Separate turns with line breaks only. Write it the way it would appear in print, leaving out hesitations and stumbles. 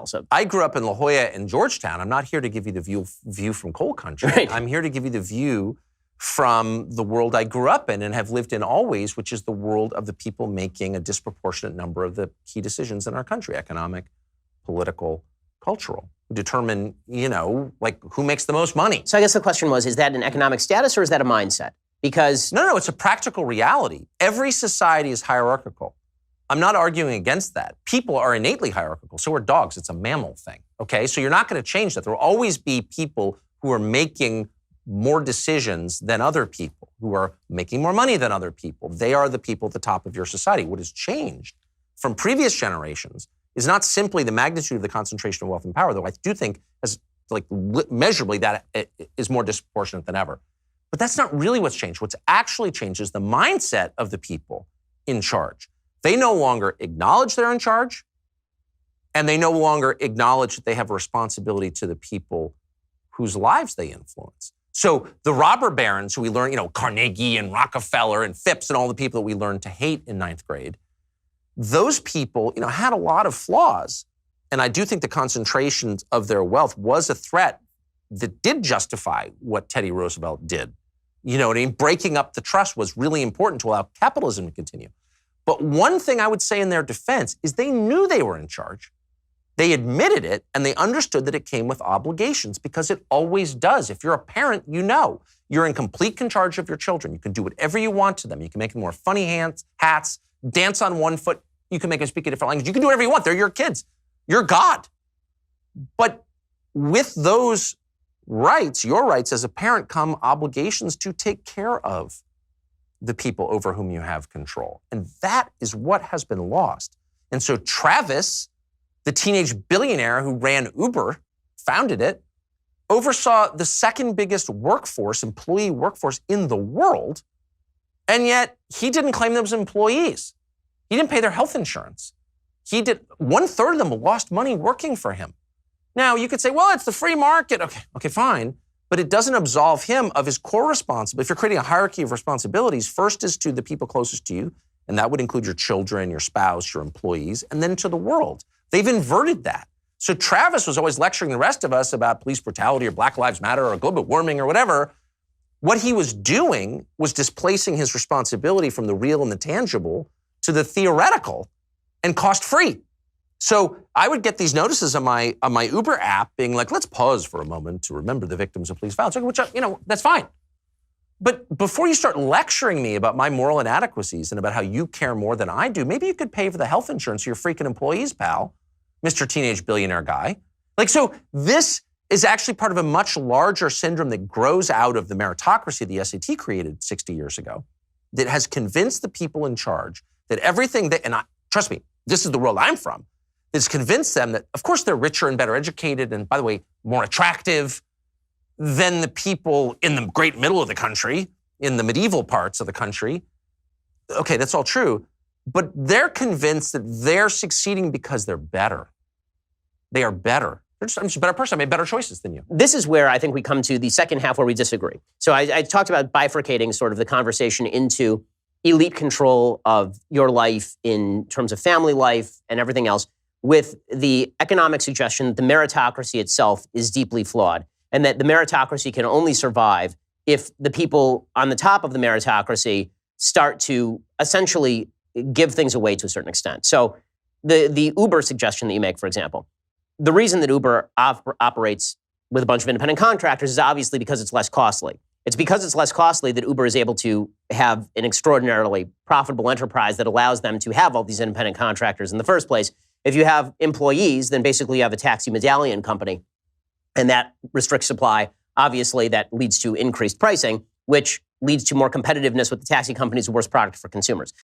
So
I grew up in La Jolla and Georgetown. I'm not here to give you the view from coal country.
Right.
I'm here to give you the view from the world I grew up in and have lived in always, which is the world of the people making a disproportionate number of the key decisions in our country, economic, political, cultural, who determine, like who makes the most money.
So I guess the question was, is that an economic status or is that a mindset? Because
No, it's a practical reality. Every society is hierarchical. I'm not arguing against that. People are innately hierarchical. So are dogs. It's a mammal thing, okay? So you're not going to change that. There will always be people who are making more decisions than other people, who are making more money than other people. They are the people at the top of your society. What has changed from previous generations is not simply the magnitude of the concentration of wealth and power, though I do think as measurably that is more disproportionate than ever. But that's not really what's changed. What's actually changed is the mindset of the people in charge. They no longer acknowledge they're in charge, and they no longer acknowledge that they have a responsibility to the people whose lives they influence. So the robber barons who we learn, Carnegie and Rockefeller and Phipps and all the people that we learned to hate in ninth grade, those people, had a lot of flaws. And I do think the concentration of their wealth was a threat that did justify what Teddy Roosevelt did. Breaking up the trust was really important to allow capitalism to continue. But one thing I would say in their defense is they knew they were in charge. They admitted it, and they understood that it came with obligations because it always does. If you're a parent, you're in complete charge of your children. You can do whatever you want to them. You can make them wear funny hats, dance on one foot. You can make them speak a different language. You can do whatever you want. They're your kids. You're God. But with those rights, your rights as a parent, come obligations to take care of the people over whom you have control. And that is what has been lost. And so Travis, the teenage billionaire who ran Uber, founded it, oversaw the second biggest employee workforce in the world, and yet he didn't claim them as employees. He didn't pay their health insurance. 1/3 of them lost money working for him. Now, you could say, well, it's the free market. Okay, fine. But it doesn't absolve him of his core responsibility. If you're creating a hierarchy of responsibilities, first is to the people closest to you, and that would include your children, your spouse, your employees, and then to the world. They've inverted that. So Travis was always lecturing the rest of us about police brutality or Black Lives Matter or global warming or whatever. What he was doing was displacing his responsibility from the real and the tangible to the theoretical and cost-free. So I would get these notices on my Uber app being like, let's pause for a moment to remember the victims of police violence, which, that's fine. But before you start lecturing me about my moral inadequacies and about how you care more than I do, maybe you could pay for the health insurance of your freaking employees, pal, Mr. Teenage Billionaire Guy. So this is actually part of a much larger syndrome that grows out of the meritocracy the SAT created 60 years ago, that has convinced the people in charge that everything trust me, this is the world I'm from, that's convinced them that, of course, they're richer and better educated and, by the way, more attractive than the people in the great middle of the country, in the medieval parts of the country. Okay, that's all true. But they're convinced that they're succeeding because they're better. They are better. I'm just a better person. I made better choices than you.
This is where I think we come to the second half where we disagree. So I talked about bifurcating sort of the conversation into elite control of your life in terms of family life and everything else, with the economic suggestion that the meritocracy itself is deeply flawed and that the meritocracy can only survive if the people on the top of the meritocracy start to essentially give things away to a certain extent. So the Uber suggestion that you make, for example, the reason that Uber operates with a bunch of independent contractors is obviously because it's less costly. It's because it's less costly that Uber is able to have an extraordinarily profitable enterprise that allows them to have all these independent contractors in the first place. If you have employees, then basically you have a taxi medallion company, and that restricts supply. Obviously, that leads to increased pricing, which leads to more competitiveness with the taxi companies, a worse product for consumers.